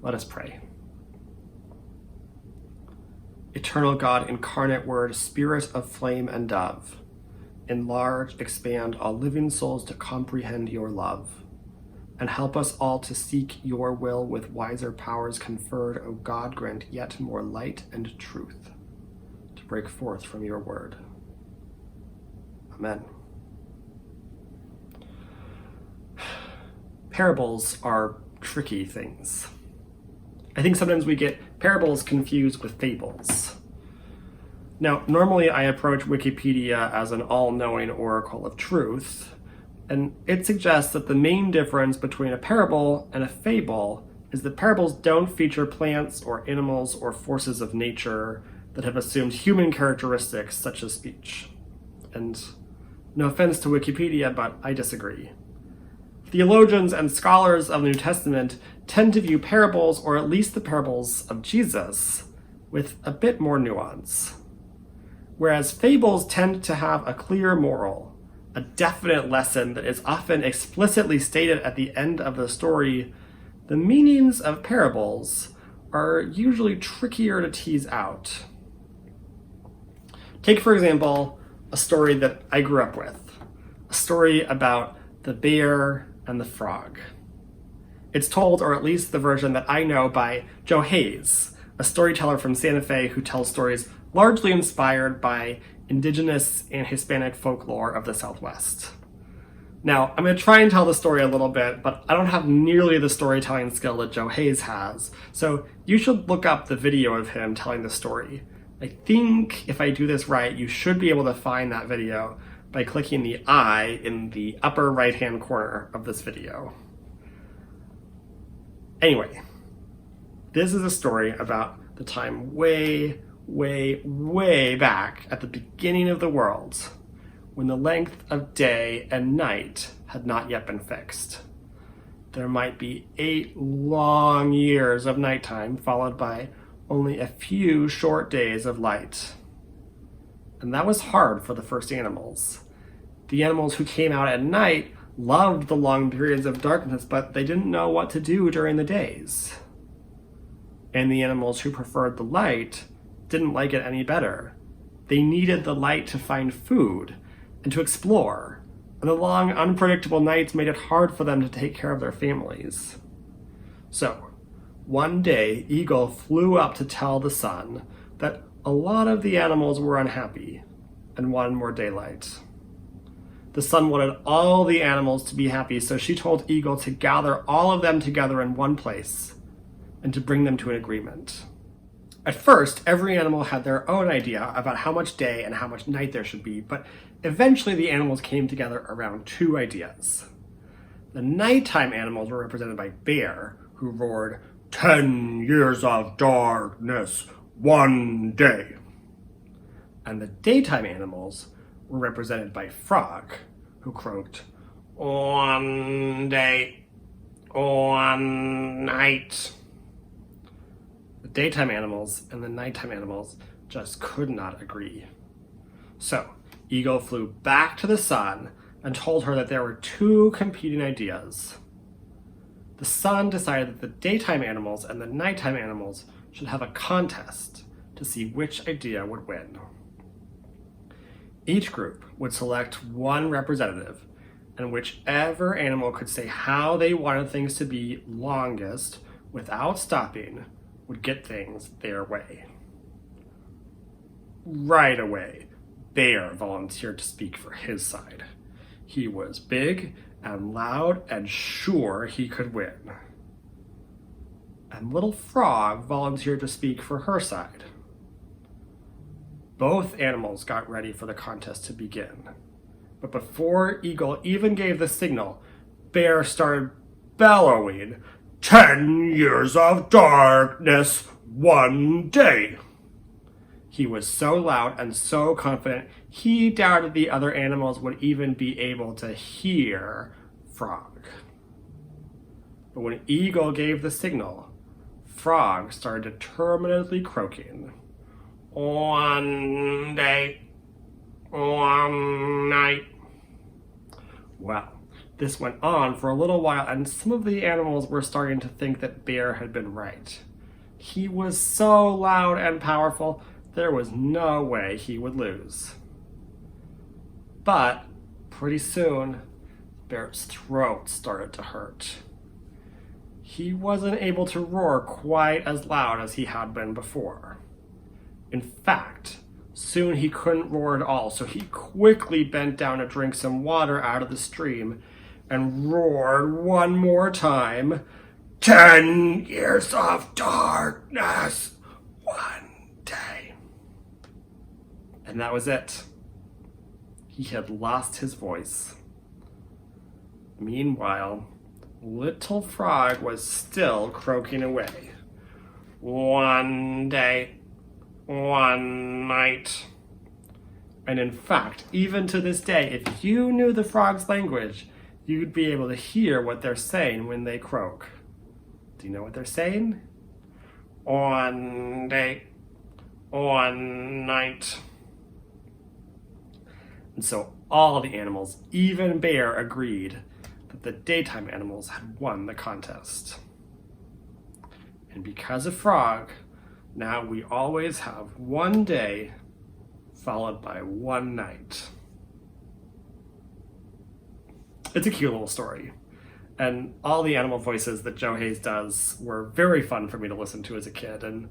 Let us pray. Eternal God, incarnate Word, Spirit of flame and dove, enlarge, expand all living souls to comprehend your love, and help us all to seek your will with wiser powers conferred. O God, grant yet more light and truth to break forth from your word. Amen. Parables are tricky things. I think sometimes we get parables confused with fables. Now, normally I approach Wikipedia as an all-knowing oracle of truth, and it suggests that the main difference between a parable and a fable is that parables don't feature plants or animals or forces of nature that have assumed human characteristics such as speech. And no offense to Wikipedia, but I disagree. Theologians and scholars of the New Testament tend to view parables, or at least the parables of Jesus, with a bit more nuance. Whereas fables tend to have a clear moral, a definite lesson that is often explicitly stated at the end of the story, the meanings of parables are usually trickier to tease out. Take, for example, a story that I grew up with, a story about the bear and the frog. It's told, or at least the version that I know, by Joe Hayes, a storyteller from Santa Fe who tells stories largely inspired by indigenous and Hispanic folklore of the Southwest. Now, I'm going to try and tell the story a little bit, but I don't have nearly the storytelling skill that Joe Hayes has, so you should look up the video of him telling the story. I think if I do this right, you should be able to find that video by clicking the I in the upper right-hand corner of this video. Anyway, this is a story about the time way back at the beginning of the world, when the length of day and night had not yet been fixed. There might be 8 long years of nighttime, followed by only a few short days of light. And that was hard for the first animals. The animals who came out at night loved the long periods of darkness, but they didn't know what to do during the days. And the animals who preferred the light didn't like it any better. They needed the light to find food and to explore, and the long, unpredictable nights made it hard for them to take care of their families. So, one day, Eagle flew up to tell the sun that a lot of the animals were unhappy and wanted more daylight. The sun wanted all the animals to be happy, so she told Eagle to gather all of them together in one place and to bring them to an agreement. At first, every animal had their own idea about how much day and how much night there should be, but eventually the animals came together around 2 ideas. The nighttime animals were represented by Bear, who roared, 10 years of darkness, 1 day. And the daytime animals were represented by Frog, who croaked, 1 day, 1 night. The daytime animals and the nighttime animals just could not agree. So, Eagle flew back to the sun and told her that there were 2 competing ideas. The sun decided that the daytime animals and the nighttime animals should have a contest to see which idea would win. Each group would select one representative, and whichever animal could say how they wanted things to be longest without stopping would get things their way. Right away, Bear volunteered to speak for his side. He was big and loud and sure he could win. And Little Frog volunteered to speak for her side. Both animals got ready for the contest to begin. But before Eagle even gave the signal, Bear started bellowing, 10 years of darkness, 1 day. He was so loud and so confident, he doubted the other animals would even be able to hear Frog. But when Eagle gave the signal, Frog started determinedly croaking, 1 day, 1 night. Well, This went on for a little while, and some of the animals were starting to think that Bear had been right. He was so loud and powerful, there was no way he would lose. But pretty soon, Bear's throat started to hurt. He wasn't able to roar quite as loud as he had been before. In fact, soon he couldn't roar at all, so he quickly bent down to drink some water out of the stream and roared one more time, 10 years of darkness, one day. And that was it. He had lost his voice. Meanwhile, Little Frog was still croaking away. One day, one night. And in fact, even to this day, if you knew the frog's language, you'd be able to hear what they're saying when they croak. Do you know what they're saying? One day, one night. And so all the animals, even Bear, agreed that the daytime animals had won the contest. And because of Frog, now we always have one day followed by one night. It's a cute little story. And all the animal voices that Joe Hayes does were very fun for me to listen to as a kid, and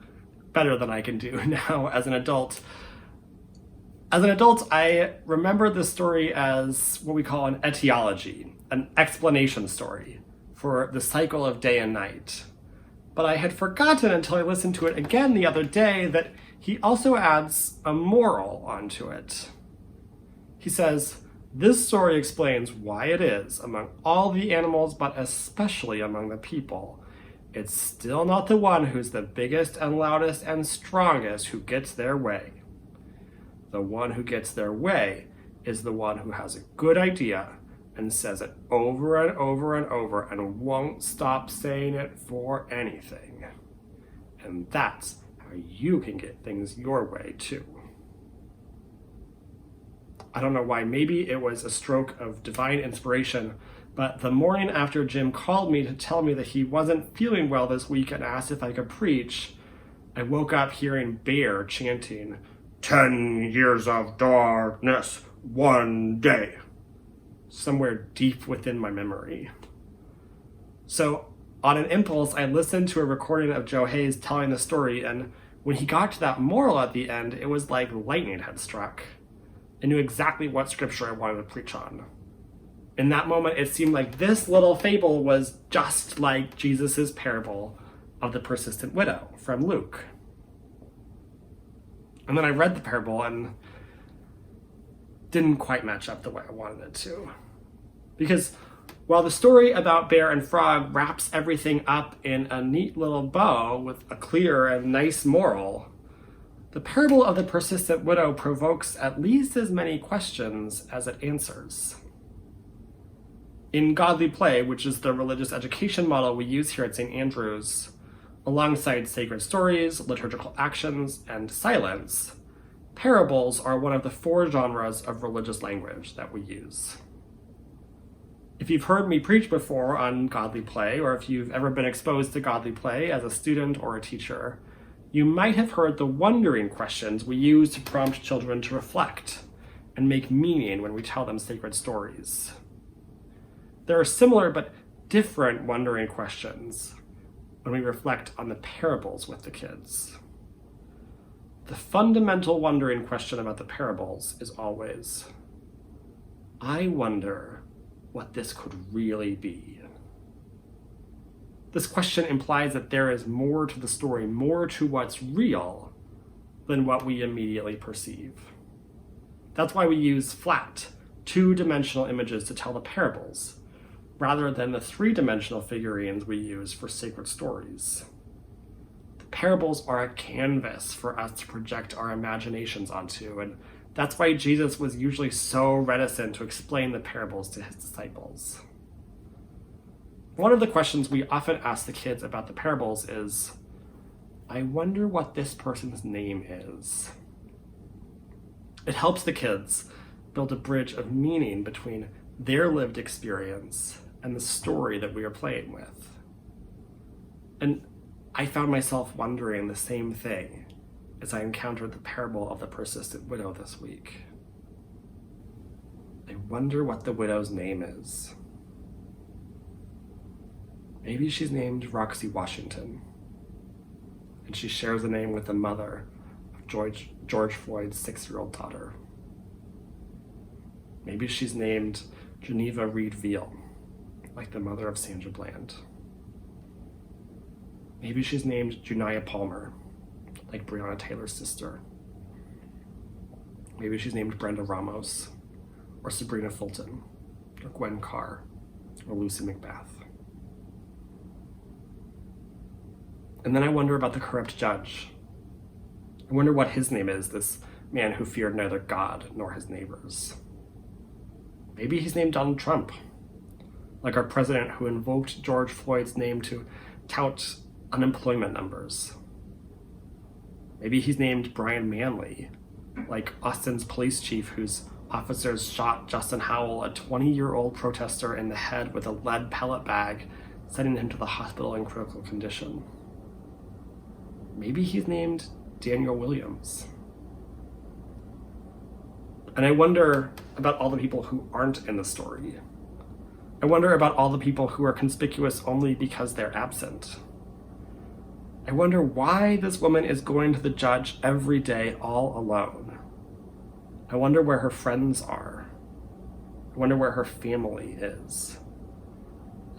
better than I can do now as an adult. As an adult, I remember this story as what we call an etiology, an explanation story for the cycle of day and night. But I had forgotten until I listened to it again the other day that he also adds a moral onto it. He says, this story explains why it is, among all the animals, but especially among the people, it's still not the one who's the biggest and loudest and strongest who gets their way. The one who gets their way is the one who has a good idea and says it over and over and over and won't stop saying it for anything. And that's how you can get things your way too. I don't know why, maybe it was a stroke of divine inspiration, but the morning after Jim called me to tell me that he wasn't feeling well this week and asked if I could preach, I woke up hearing Bear chanting, 10 years of darkness, one day, somewhere deep within my memory. So on an impulse, I listened to a recording of Joe Hayes telling the story, and when he got to that moral at the end, it was like lightning had struck. I knew exactly what scripture I wanted to preach on. In that moment, it seemed like this little fable was just like Jesus' parable of the persistent widow from Luke. And then I read the parable and didn't quite match up the way I wanted it to. Because while the story about Bear and Frog wraps everything up in a neat little bow with a clear and nice moral, the parable of the persistent widow provokes at least as many questions as it answers. In Godly Play, which is the religious education model we use here at St. Andrews, alongside sacred stories, liturgical actions, and silence, parables are one of the 4 genres of religious language that we use. If you've heard me preach before on Godly Play, or if you've ever been exposed to Godly Play as a student or a teacher, you might have heard the wondering questions we use to prompt children to reflect and make meaning when we tell them sacred stories. There are similar but different wondering questions when we reflect on the parables with the kids. The fundamental wondering question about the parables is always, I wonder what this could really be. This question implies that there is more to the story, more to what's real than what we immediately perceive. That's why we use flat, 2-dimensional images to tell the parables, rather than the 3-dimensional figurines we use for sacred stories. The parables are a canvas for us to project our imaginations onto, and that's why Jesus was usually so reticent to explain the parables to his disciples. One of the questions we often ask the kids about the parables is, I wonder what this person's name is. It helps the kids build a bridge of meaning between their lived experience, and the story that we are playing with. And I found myself wondering the same thing as I encountered the parable of the persistent widow this week. I wonder what the widow's name is. Maybe she's named Roxy Washington, and she shares a name with the mother of George Floyd's 6-year-old daughter. Maybe she's named Geneva Reed Veal, like the mother of Sandra Bland. Maybe she's named Juniah Palmer, like Breonna Taylor's sister. Maybe she's named Brenda Ramos, or Sabrina Fulton, or Gwen Carr, or Lucy McBath. And then I wonder about the corrupt judge. I wonder what his name is, this man who feared neither God nor his neighbors. Maybe he's named Donald Trump, like our president who invoked George Floyd's name to tout unemployment numbers. Maybe he's named Brian Manley, like Austin's police chief whose officers shot Justin Howell, a 20-year-old protester, in the head with a lead pellet bag, sending him to the hospital in critical condition. Maybe he's named Daniel Williams. And I wonder about all the people who aren't in the story. I wonder about all the people who are conspicuous only because they're absent. I wonder why this woman is going to the judge every day all alone. I wonder where her friends are. I wonder where her family is.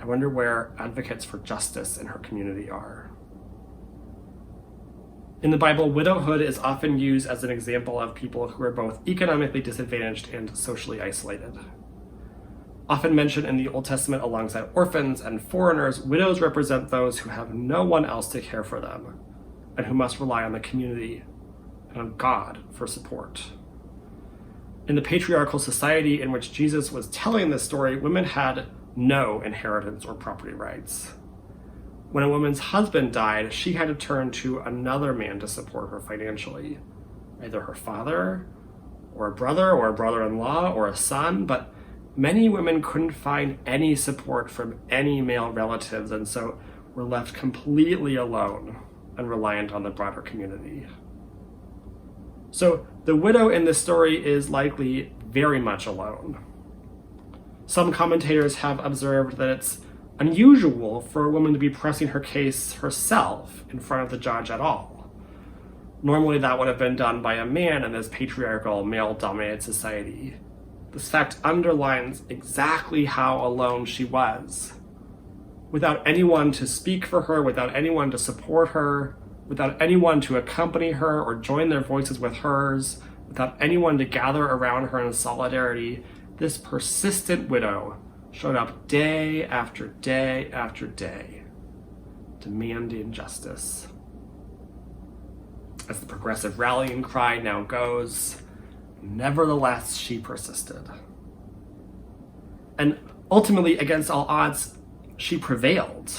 I wonder where advocates for justice in her community are. In the Bible, widowhood is often used as an example of people who are both economically disadvantaged and socially isolated. Often mentioned in the Old Testament alongside orphans and foreigners, widows represent those who have no one else to care for them and who must rely on the community and on God for support. In the patriarchal society in which Jesus was telling this story, women had no inheritance or property rights. When a woman's husband died, she had to turn to another man to support her financially, either her father, or a brother-in-law, or a son, but many women couldn't find any support from any male relatives, and so were left completely alone and reliant on the broader community. So the widow in this story is likely very much alone. Some commentators have observed that it's unusual for a woman to be pressing her case herself in front of the judge at all. Normally that would have been done by a man in this patriarchal, male-dominated society. This fact underlines exactly how alone she was. Without anyone to speak for her, without anyone to support her, without anyone to accompany her or join their voices with hers, without anyone to gather around her in solidarity, this persistent widow showed up day after day after day, demanding justice. As the progressive rallying cry now goes, nevertheless, she persisted. And ultimately, against all odds, she prevailed.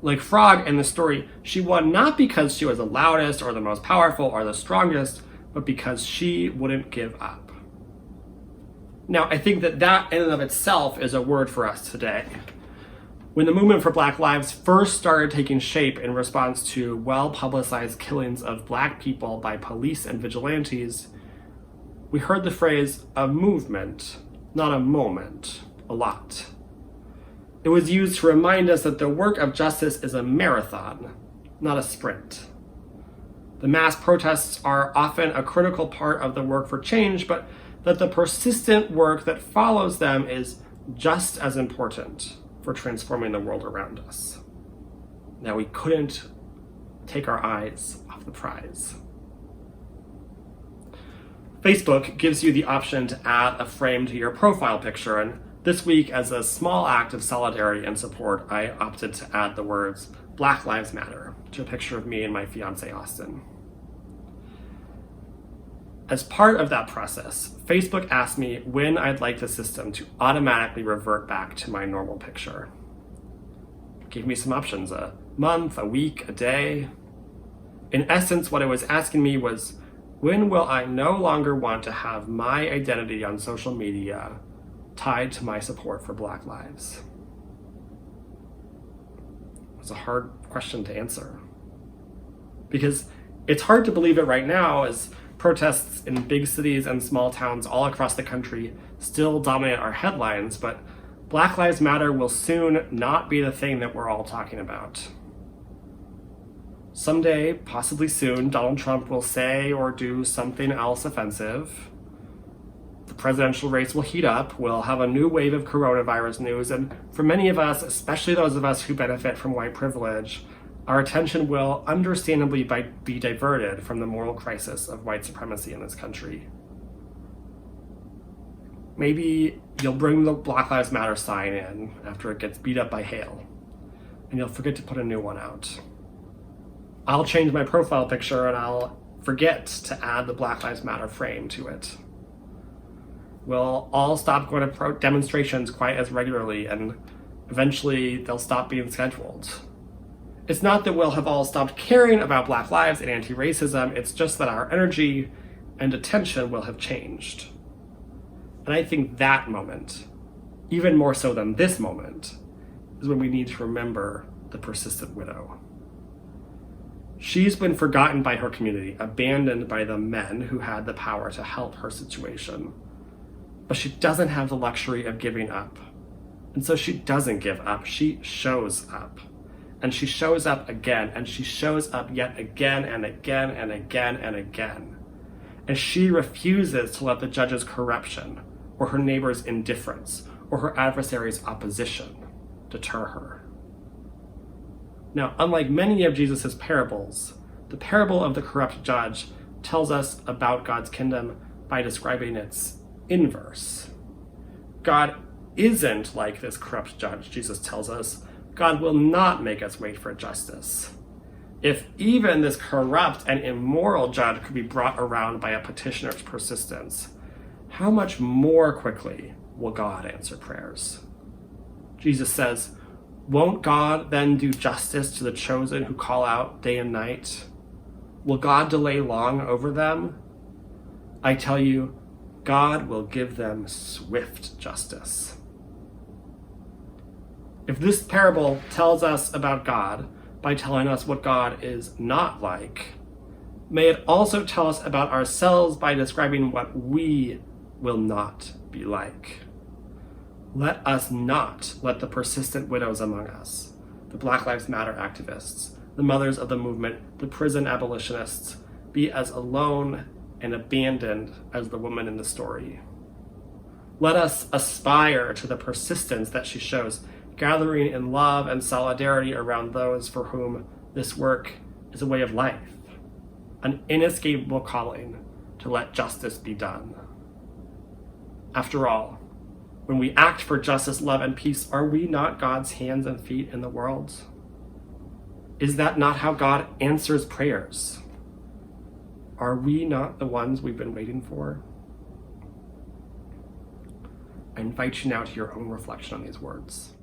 Like Frog in the story, she won not because she was the loudest or the most powerful or the strongest, but because she wouldn't give up. Now, I think that in and of itself is a word for us today. When the movement for Black Lives first started taking shape in response to well-publicized killings of Black people by police and vigilantes, we heard the phrase, a movement, not a moment, a lot. It was used to remind us that the work of justice is a marathon, not a sprint. The mass protests are often a critical part of the work for change, but that the persistent work that follows them is just as important for transforming the world around us. Now, we couldn't take our eyes off the prize. Facebook gives you the option to add a frame to your profile picture, and this week, as a small act of solidarity and support, I opted to add the words Black Lives Matter to a picture of me and my fiance, Austin. As part of that process, Facebook asked me when I'd like the system to automatically revert back to my normal picture. It gave me some options, a month, a week, a day. In essence, what it was asking me was, when will I no longer want to have my identity on social media tied to my support for Black lives? It's a hard question to answer, because it's hard to believe it right now as protests in big cities and small towns all across the country still dominate our headlines, but Black Lives Matter will soon not be the thing that we're all talking about. Someday, possibly soon, Donald Trump will say or do something else offensive. The presidential race will heat up. We'll have a new wave of coronavirus news. And for many of us, especially those of us who benefit from white privilege, our attention will understandably be diverted from the moral crisis of white supremacy in this country. Maybe you'll bring the Black Lives Matter sign in after it gets beat up by hail, and you'll forget to put a new one out. I'll change my profile picture and I'll forget to add the Black Lives Matter frame to it. We'll all stop going to demonstrations quite as regularly, and eventually they'll stop being scheduled. It's not that we'll have all stopped caring about Black lives and anti-racism, it's just that our energy and attention will have changed. And I think that moment, even more so than this moment, is when we need to remember the persistent widow. She's been forgotten by her community, abandoned by the men who had the power to help her situation. But she doesn't have the luxury of giving up. And so she doesn't give up, she shows up. And she shows up again, and she shows up yet again and again and again and again. And she refuses to let the judge's corruption, or her neighbor's indifference, or her adversary's opposition deter her. Now, unlike many of Jesus' parables, the parable of the corrupt judge tells us about God's kingdom by describing its inverse. God isn't like this corrupt judge, Jesus tells us. God will not make us wait for justice. If even this corrupt and immoral judge could be brought around by a petitioner's persistence, how much more quickly will God answer prayers? Jesus says, won't God then do justice to the chosen who call out day and night? Will God delay long over them? I tell you, God will give them swift justice. If this parable tells us about God by telling us what God is not like, may it also tell us about ourselves by describing what we will not be like. Let us not let the persistent widows among us, the Black Lives Matter activists, the mothers of the movement, the prison abolitionists, be as alone and abandoned as the woman in the story. Let us aspire to the persistence that she shows, gathering in love and solidarity around those for whom this work is a way of life, an inescapable calling to let justice be done. After all, when we act for justice, love, and peace, are we not God's hands and feet in the world? Is that not how God answers prayers? Are we not the ones we've been waiting for? I invite you now to your own reflection on these words.